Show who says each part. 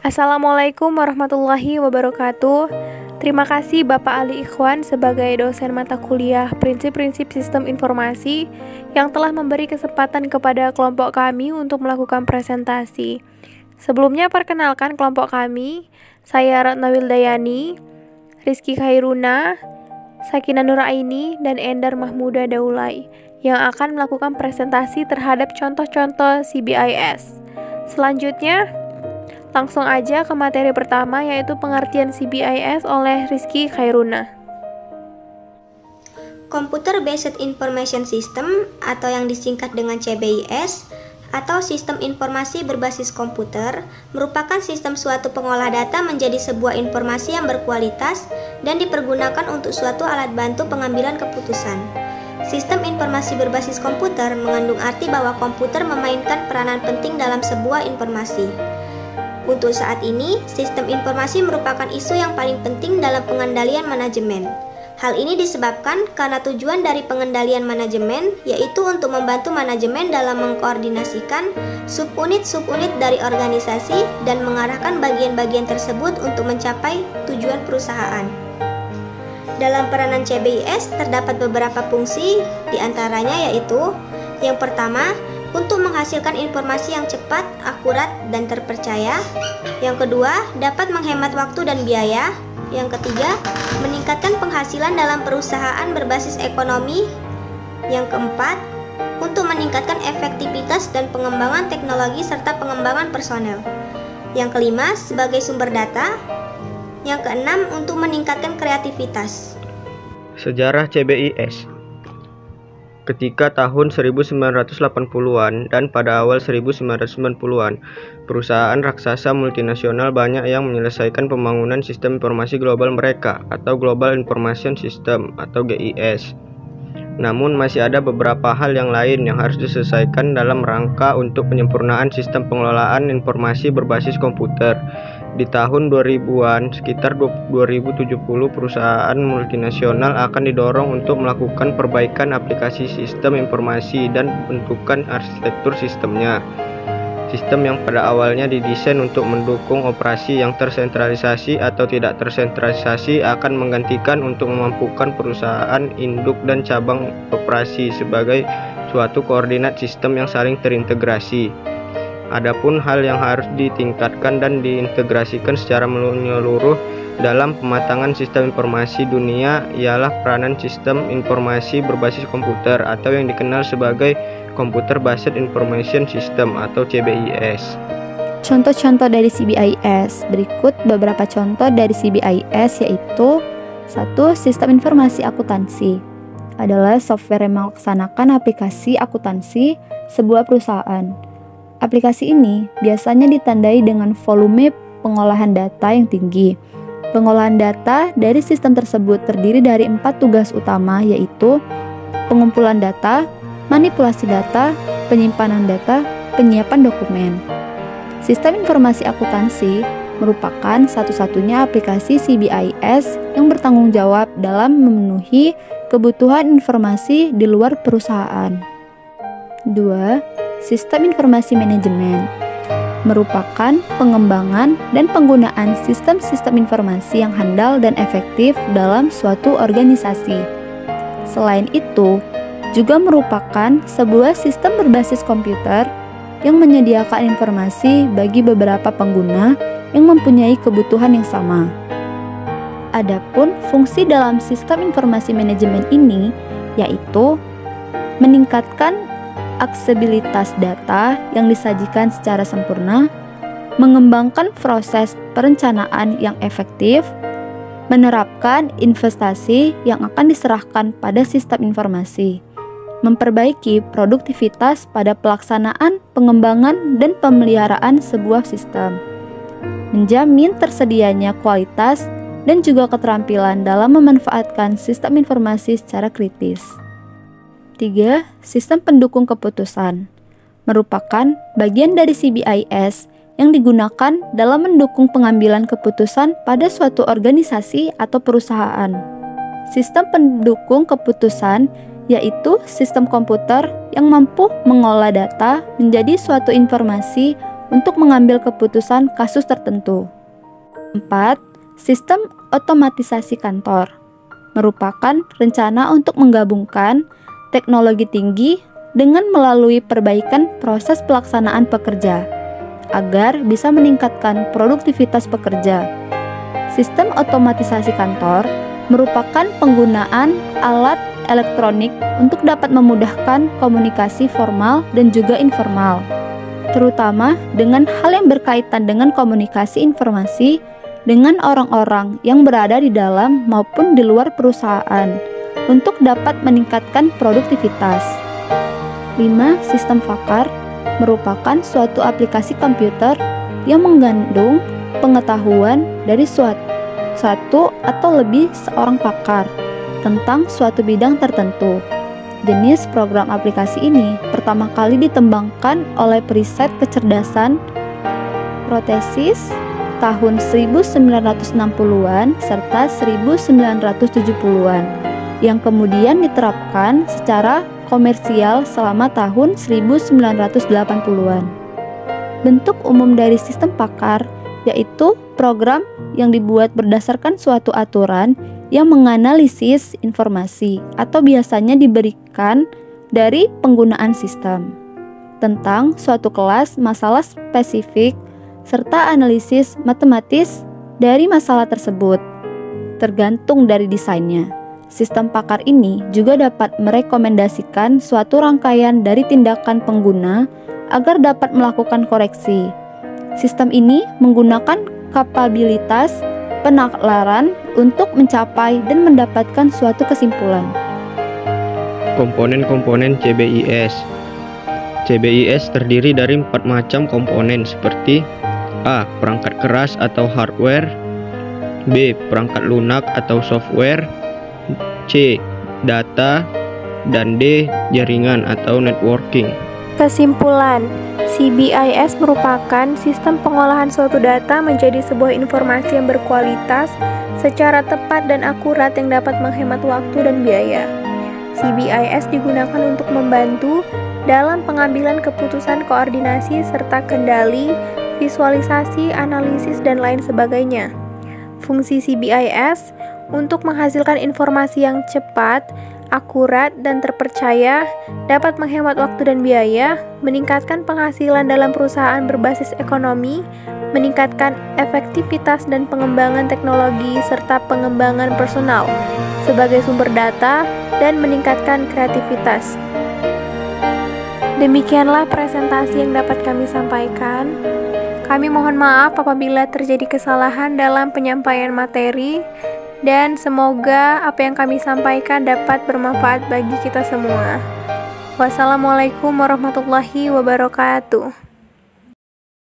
Speaker 1: Assalamualaikum warahmatullahi wabarakatuh. Terima kasih Bapak Ali Ikhwan sebagai dosen mata kuliah Prinsip-Prinsip Sistem Informasi yang telah memberi kesempatan kepada kelompok kami untuk melakukan presentasi. Sebelumnya perkenalkan kelompok kami, saya Ratna Wildayani, Rizky Khairuna, Sakina Nuraini, dan Endar Mahmuda Daulay yang akan melakukan presentasi terhadap contoh-contoh CBIS. Selanjutnya, langsung aja ke materi pertama, yaitu pengertian CBIS oleh Rizky Khairuna.
Speaker 2: Computer Based Information System atau yang disingkat dengan CBIS atau Sistem Informasi Berbasis Komputer merupakan sistem suatu pengolah data menjadi sebuah informasi yang berkualitas dan dipergunakan untuk suatu alat bantu pengambilan keputusan. Sistem informasi berbasis komputer mengandung arti bahwa komputer memainkan peranan penting dalam sebuah informasi. Untuk saat ini, sistem informasi merupakan isu yang paling penting dalam pengendalian manajemen. Hal ini disebabkan karena tujuan dari pengendalian manajemen yaitu untuk membantu manajemen dalam mengkoordinasikan subunit-subunit dari organisasi dan mengarahkan bagian-bagian tersebut untuk mencapai tujuan perusahaan. Dalam peranan CBIS terdapat beberapa fungsi, diantaranya yaitu yang pertama, untuk menghasilkan informasi yang cepat, akurat, dan terpercaya. Yang kedua, dapat menghemat waktu dan biaya. Yang ketiga, meningkatkan penghasilan dalam perusahaan berbasis ekonomi. Yang keempat, untuk meningkatkan efektivitas dan pengembangan teknologi serta pengembangan personel. Yang kelima, sebagai sumber data. Yang keenam, untuk meningkatkan kreativitas.
Speaker 3: Sejarah CBIS. Ketika tahun 1980-an dan pada awal 1990-an, perusahaan raksasa multinasional banyak yang menyelesaikan pembangunan sistem informasi global mereka atau Global Information System atau GIS. Namun masih ada beberapa hal yang lain yang harus diselesaikan dalam rangka untuk penyempurnaan sistem pengelolaan informasi berbasis komputer. Di tahun 2000-an, sekitar 2070 perusahaan multinasional akan didorong untuk melakukan perbaikan aplikasi sistem informasi dan bentukan arsitektur sistemnya. Sistem yang pada awalnya didesain untuk mendukung operasi yang tersentralisasi atau tidak tersentralisasi akan menggantikan untuk memampukan perusahaan induk dan cabang operasi sebagai suatu koordinat sistem yang saling terintegrasi. Adapun hal yang harus ditingkatkan dan diintegrasikan secara menyeluruh dalam pematangan sistem informasi dunia ialah peranan sistem informasi berbasis komputer atau yang dikenal sebagai Computer Based Information System atau CBIS.
Speaker 4: Contoh-contoh dari CBIS. Berikut beberapa contoh dari CBIS yaitu 1. Sistem informasi akuntansi adalah software yang melaksanakan aplikasi akuntansi sebuah perusahaan. Aplikasi ini biasanya ditandai dengan volume pengolahan data yang tinggi. Pengolahan data dari sistem tersebut terdiri dari 4 tugas utama yaitu pengumpulan data, manipulasi data, penyimpanan data, penyiapan dokumen. Sistem informasi akuntansi merupakan satu-satunya aplikasi CBIS yang bertanggung jawab dalam memenuhi kebutuhan informasi di luar perusahaan. 2. Sistem informasi manajemen merupakan pengembangan dan penggunaan sistem-sistem informasi yang handal dan efektif dalam suatu organisasi. Selain itu, juga merupakan sebuah sistem berbasis komputer yang menyediakan informasi bagi beberapa pengguna yang mempunyai kebutuhan yang sama. Adapun fungsi dalam sistem informasi manajemen ini yaitu meningkatkan aksesibilitas data yang disajikan secara sempurna, mengembangkan proses perencanaan yang efektif, menerapkan investasi yang akan diserahkan pada sistem informasi, memperbaiki produktivitas pada pelaksanaan, pengembangan, dan pemeliharaan sebuah sistem, menjamin tersedianya kualitas dan juga keterampilan dalam memanfaatkan sistem informasi secara kritis. 3. Sistem pendukung keputusan merupakan bagian dari CBIS yang digunakan dalam mendukung pengambilan keputusan pada suatu organisasi atau perusahaan. Sistem pendukung keputusan yaitu sistem komputer yang mampu mengolah data menjadi suatu informasi untuk mengambil keputusan kasus tertentu. 4. Sistem otomatisasi kantor merupakan rencana untuk menggabungkan teknologi tinggi dengan melalui perbaikan proses pelaksanaan pekerja agar bisa meningkatkan produktivitas pekerja. Sistem otomatisasi kantor merupakan penggunaan alat elektronik untuk dapat memudahkan komunikasi formal dan juga informal, terutama dengan hal yang berkaitan dengan komunikasi informasi dengan orang-orang yang berada di dalam maupun di luar perusahaan untuk dapat meningkatkan produktivitas. 5. Sistem fakar merupakan suatu aplikasi komputer yang mengandung pengetahuan dari satu atau lebih seorang pakar tentang suatu bidang tertentu. Jenis program aplikasi ini pertama kali dikembangkan oleh periset kecerdasan protesis tahun 1960-an serta 1970-an yang kemudian diterapkan secara komersial selama tahun 1980-an. Bentuk umum dari sistem pakar yaitu program yang dibuat berdasarkan suatu aturan yang menganalisis informasi atau biasanya diberikan dari penggunaan sistem tentang suatu kelas masalah spesifik serta analisis matematis dari masalah tersebut. Tergantung dari desainnya, sistem pakar ini juga dapat merekomendasikan suatu rangkaian dari tindakan pengguna agar dapat melakukan koreksi. Sistem ini menggunakan kapabilitas penakluran untuk mencapai dan mendapatkan suatu kesimpulan.
Speaker 3: Komponen-komponen CBIS. CBIS terdiri dari 4 macam komponen seperti A. Perangkat keras atau hardware, B. Perangkat lunak atau software, C. Data, dan D. Jaringan atau networking.
Speaker 1: Kesimpulan, CBIS merupakan sistem pengolahan suatu data menjadi sebuah informasi yang berkualitas, secara tepat dan akurat yang dapat menghemat waktu dan biaya. CBIS digunakan untuk membantu dalam pengambilan keputusan koordinasi serta kendali, visualisasi, analisis, dan lain sebagainya. Fungsi CBIS untuk menghasilkan informasi yang cepat, akurat, dan terpercaya, dapat menghemat waktu dan biaya, meningkatkan penghasilan dalam perusahaan berbasis ekonomi, meningkatkan efektivitas dan pengembangan teknologi serta pengembangan personal sebagai sumber data, dan meningkatkan kreativitas. Demikianlah presentasi yang dapat kami sampaikan. Kami mohon maaf apabila terjadi kesalahan dalam penyampaian materi, dan semoga apa yang kami sampaikan dapat bermanfaat bagi kita semua. Wassalamualaikum warahmatullahi wabarakatuh.